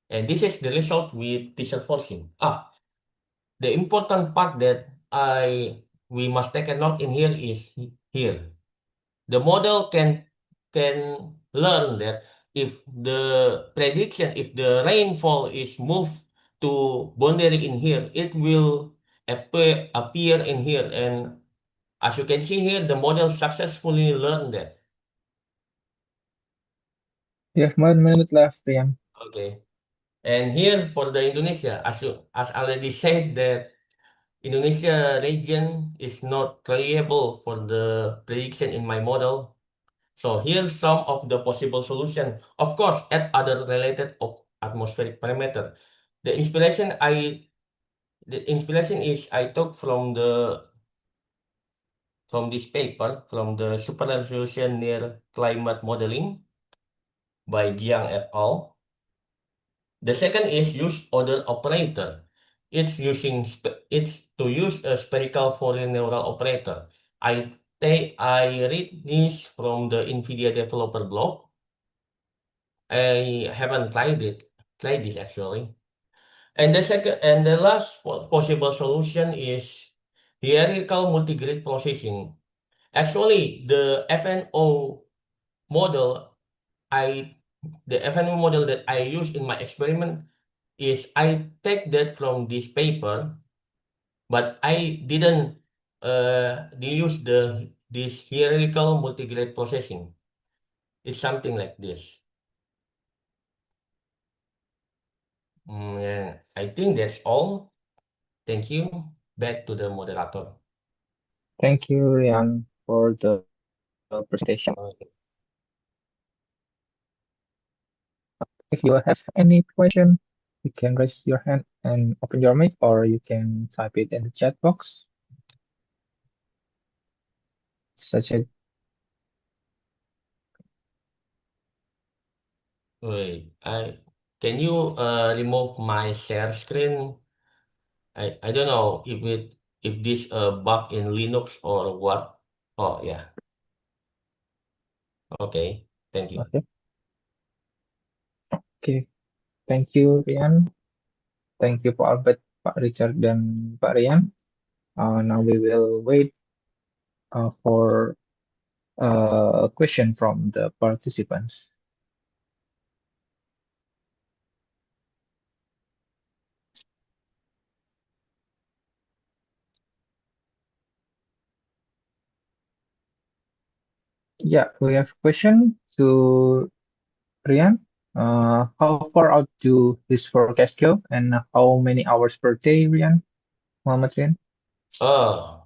And this is the result with teacher forcing. The important part that we must take a note in here is here. The model can learn that if the prediction, if the rainfall is moved to boundary in here, it will appear in here. And as you can see here, the model successfully learned that. You have 1 minute left, Rian. Okay. And here for the Indonesia, as already said that Indonesia region is not reliable for the prediction in my model. So here's some of the possible solution. Of course, add other related atmospheric parameter. The inspiration is I took from this paper from the super resolution near climate modeling by Jiang et al. The second is use other operator. It's to use a spherical Fourier neural operator. I read this from the NVIDIA developer blog. I haven't tried this actually. And the last possible solution is hierarchical multigrid processing. Actually, the FNO model that I use in my experiment is I take that from this paper, but I didn't use this hierarchical multigrid processing. It's something like this. And I think that's all. Thank you. Back to the moderator. Thank you, Rian, for the presentation. If you have any question, you can raise your hand and open your mic, or you can type it in the chat box. Such a Wait, can you remove my share screen? I don't know if this bug in Linux or what. Oh yeah. Okay. Thank you. okay. Okay, thank you, Rian. Thank you, Pak Albert, Pak Richard, dan Pak Rian. Now we will wait for a question from the participants. Yeah, we have a question to Rian. How far out do his forecast go, and how many hours per day, Rian? Muhammad Rian? Oh,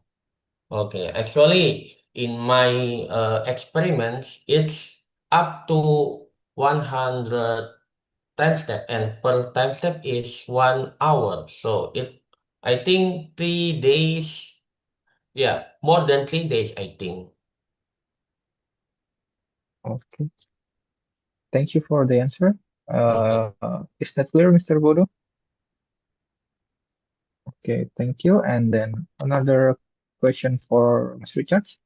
okay. Actually, in my experiments, it's up to 100 time step, and per time step is 1 hour. So I think 3 days. Yeah, more than 3 days, I think. Okay, thank you for the answer. Okay. Is that clear, Mr. Bodo? Okay, thank you. And then another question for Ms. Richards.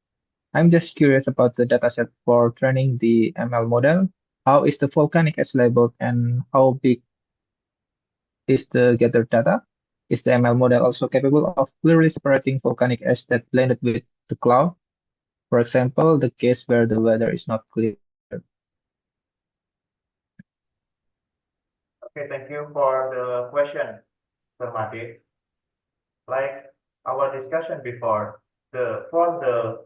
I'm just curious about the dataset for training the ML model. How is the volcanic ash labeled, and how big is the gathered data? Is the ML model also capable of clearly separating volcanic ash that blended with the cloud? For example, the case where the weather is not clear. Okay, thank you for the question, Sir Mati. Like our discussion before, for the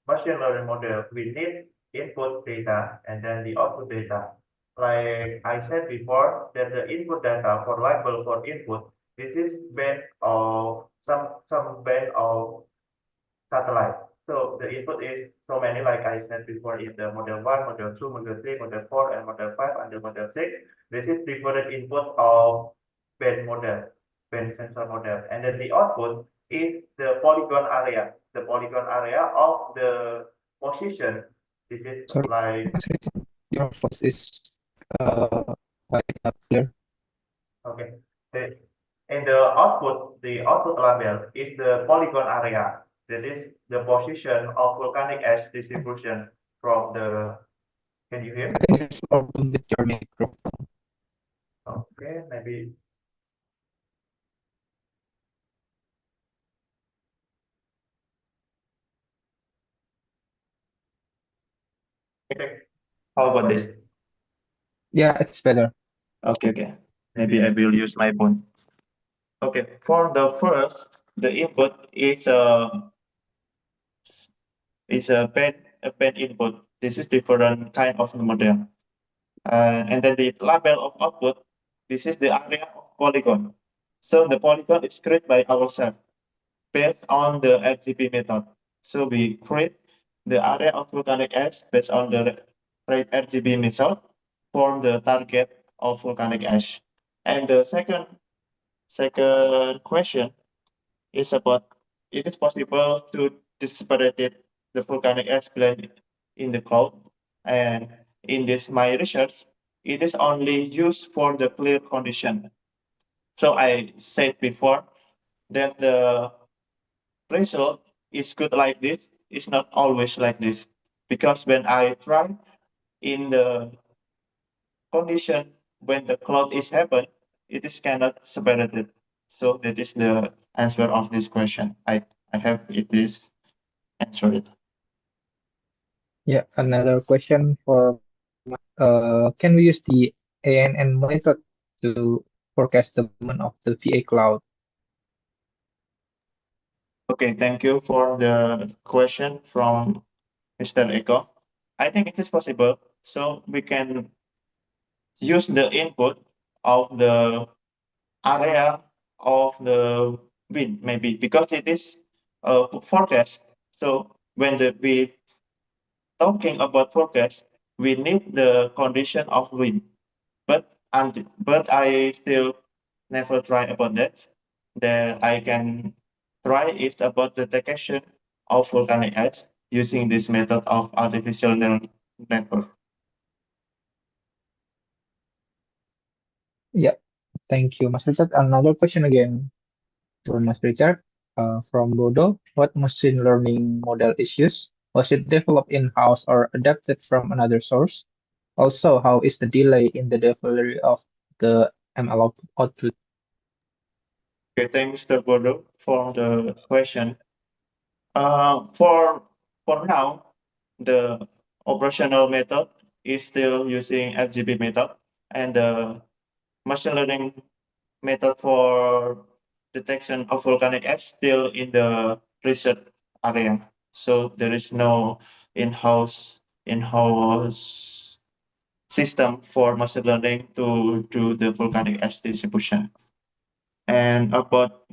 machine learning model, we need input data and then the output data. Like I said before, that the input data for label for input, this is band of some band of satellite. So the input is so many, like I said before, in the model 1, model 2, model 3, model 4, and model 5, and the model 6. This is different input of band model, band sensor model. And then the output is the polygon area of the position. This is Sorry, like, Ms. Richards, your voice is quite not clear. okay. And the output label is the polygon area. That is the position of volcanic ash distribution from the, can you hear? I think there's a problem with your microphone. Okay, maybe. Okay. How about this? Yeah, it's better. Okay. Maybe I will use my phone. Okay, for the first, the input is a pen input. This is different kind of model. And then the label of output, this is the area of polygon. So the polygon is created by ourselves based on the RGB method. So we create the area of volcanic ash based on the RGB method for the target of volcanic ash. And the second question is about it is possible to separate the volcanic ash blend in the cloud. And in this my research, it is only used for the clear condition. So I said before that the result is good like this. It's not always like this. Because when I try in the condition when the cloud is happen, it is cannot separated. So that is the answer of this question. I have it is answered. Yeah, another question for can we use the ANN method to forecast the movement of the VA cloud? Okay, thank you for the question from Mr. Eko. I think it is possible. So we can use the input of the area of the wind, maybe because it is a forecast. So when we talking about forecast, we need the condition of wind. But I still never try about that. That I can try is about the detection of volcanic ash using this method of artificial neural network. Yeah, thank you, Mas Richard. Another question again for Mas Richard from Bodo. What machine learning model is used? Was it developed in-house or adapted from another source? Also, how is the delay in the delivery of the ML output? Okay, thanks, Mr. Bodo, for the question. For now, the operational method is still using RGB method, and the machine learning method for detection of volcanic ash still in the research area. So there is no in-house system for machine learning to do the volcanic ash distribution. And about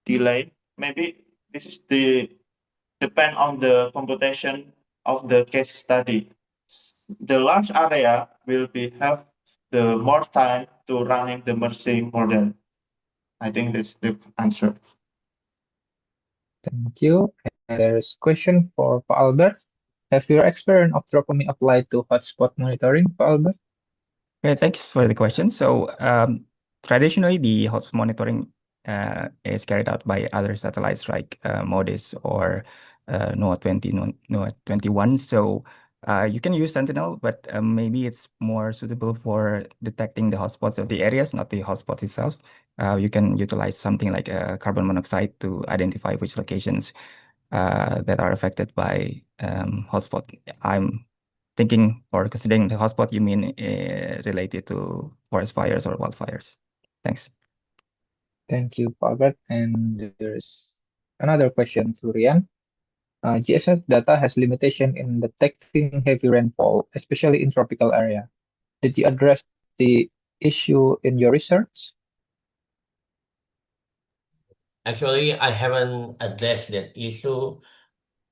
delay, maybe this is the depend on the computation of the case study. The large area will have the more time to running the machine model. I think that's the answer. Thank you. And there's question for Pak Albert. Have your experience of Dropomi applied to hotspot monitoring, Pak Albert? Okay, thanks for the question. So traditionally, the hotspot monitoring is carried out by other satellites like MODIS or NOAA 20, NOAA 21. So you can use Sentinel, but maybe it's more suitable for detecting the hotspots of the areas, not the hotspot itself. You can utilize something like carbon monoxide to identify which locations that are affected by hotspot. I'm thinking or considering the hotspot, you mean related to forest fires or wildfires? Thanks. Thank you, Pak Albert. And there's another question to Rian. GSS data has limitation in detecting heavy rainfall, especially in tropical area. Did you address the issue in your research? Actually, I haven't addressed that issue.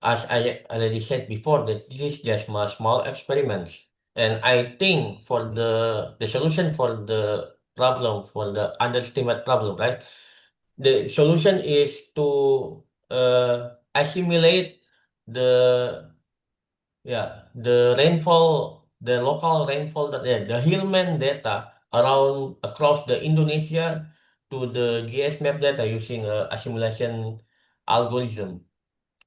As I already said before, that this is just my small experiments. And I think for the solution for the problem, for the underestimate problem, right? The solution is to assimilate the the rainfall, the local rainfall, the Hillman data around across the Indonesia to the GS map data using a assimilation algorithm.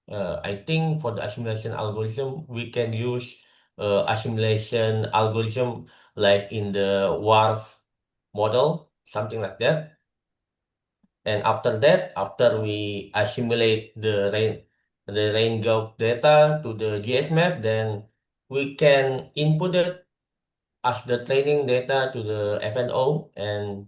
I think for the assimilation algorithm, we can use assimilation algorithm like in the WARF model, something like that. And after that, after we assimilate the rain gauge data to the GS map, then we can input it as the training data to the FNO, and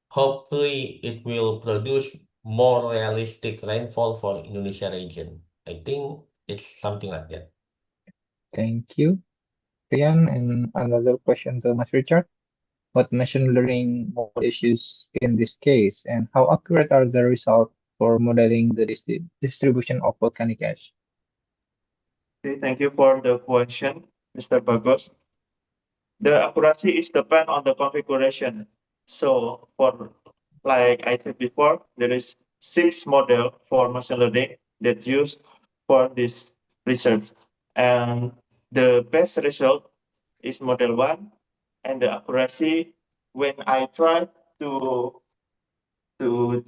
hopefully it will produce more realistic rainfall for Indonesia region. I think it's something like that. Thank you, Rian. And another question to Mas Richard. What machine learning model is used in this case, and how accurate are the results for modeling the distribution of volcanic ash? Okay, thank you for the question, Mr. Bagos. The accuracy is depend on the configuration. So for, like I said before, there is 6 model for machine learning that use for this research. And the best result is model 1, and the accuracy, when I try to to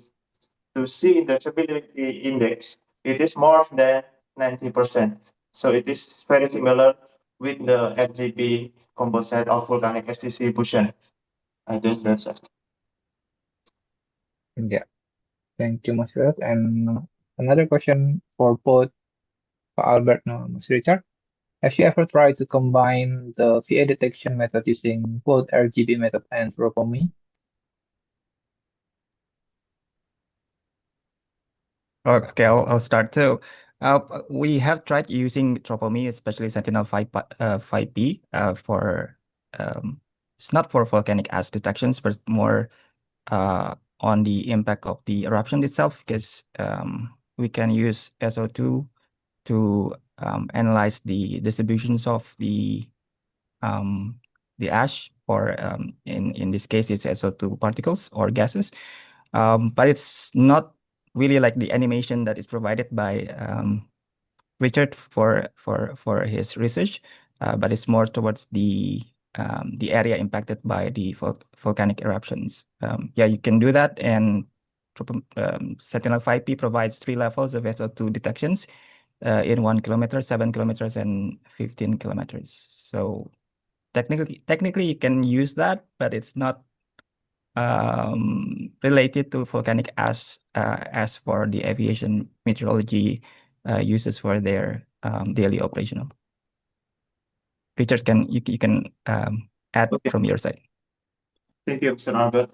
to see the stability index, it is more than 90%. So it is very similar with the FGP composite of volcanic ash distribution. I think that's it. Yeah, thank you, Mas William. And another question for both Albert and Mas Richard. Have you ever tried to combine the VA detection method using both RGB method and tropomy? Okay, I'll start too. We have tried using tropomy, especially Sentinel-5P, for it's not for volcanic ash detections, but more on the impact of the eruption itself, because we can use SO2 to analyze the distributions of the ash, or in this case, it's SO2 particles or gases. But it's not really like the animation that is provided by Richard for his research, but it's more towards the area impacted by the volcanic eruptions. Yeah, you can do that, and Sentinel-5P provides 3 levels of SO2 detections in 1 kilometer, 7 kilometers, and 15 kilometers. So technically you can use that, but it's not related to volcanic ash, as for the aviation meteorology uses for their daily operational. Richard, you can add Okay. from your side. Thank you, Mr. Albert.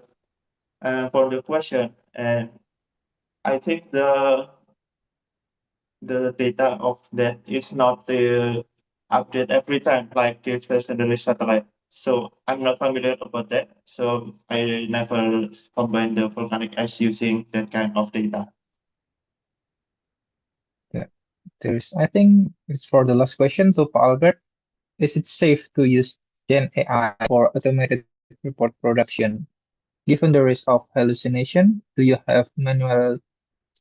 For the question, and I think the data of that is not update every time like geostationary satellite. So I'm not familiar about that. So I never combine the volcanic ash using that kind of data. Yeah, I think it's for the last question to Albert. Is it safe to use Gen AI for automated report production? Given the risk of hallucination, do you have manual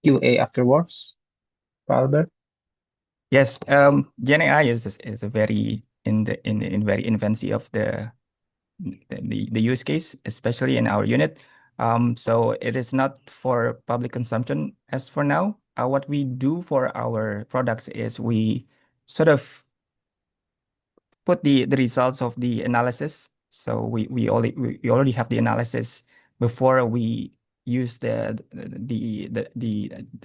QA afterwards, Albert? Yes, Gen AI is a very in very infancy of the use case, especially in our unit. So it is not for public consumption as for now. What we do for our products is we sort of put the results of the analysis. So we already have the analysis before we use the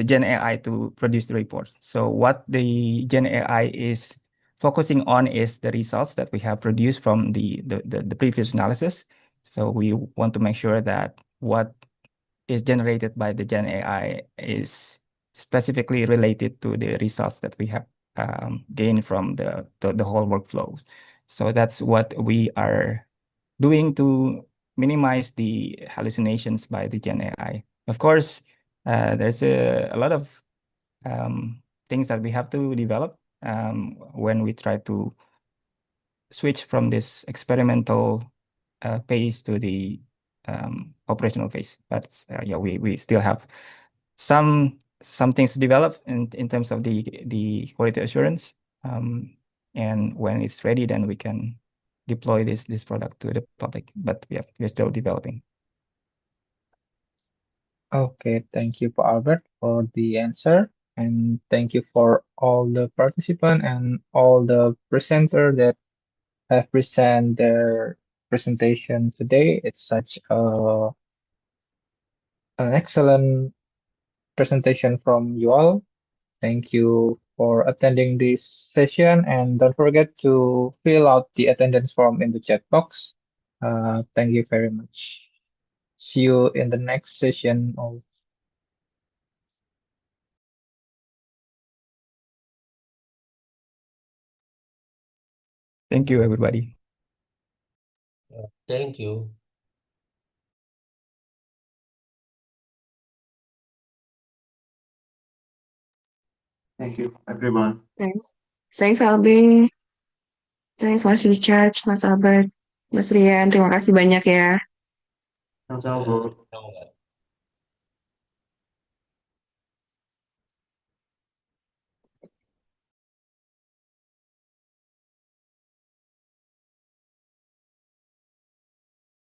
Gen AI to produce the report. So what the Gen AI is focusing on is the results that we have produced from the previous analysis. So we want to make sure that what is generated by the Gen AI is specifically related to the results that we have gained from the whole workflows. So that's what we are doing to minimize the hallucinations by the Gen AI. Of course, there's a lot of things that we have to develop when we try to switch from this experimental phase to the operational phase. But yeah, we still have some things to develop in terms of the quality assurance. And when it's ready, then we can deploy this product to the public. But yeah, we're still developing. Okay, thank you, Albert, for the answer. And thank you for all the participants and all the presenter that have present their presentation today. It's such an excellent presentation from you all. Thank you for attending this session, and don't forget to fill out the attendance form in the chat box. Thank you very much. See you in the next session. Thank you, everybody. Thank you. Thank you, everyone. Thanks. Thanks Albi, thanks Mas Richard, Mas Albert, Mas Rian, terima kasih banyak ya. Sama-sama, Ya, Bu. tahu nggak?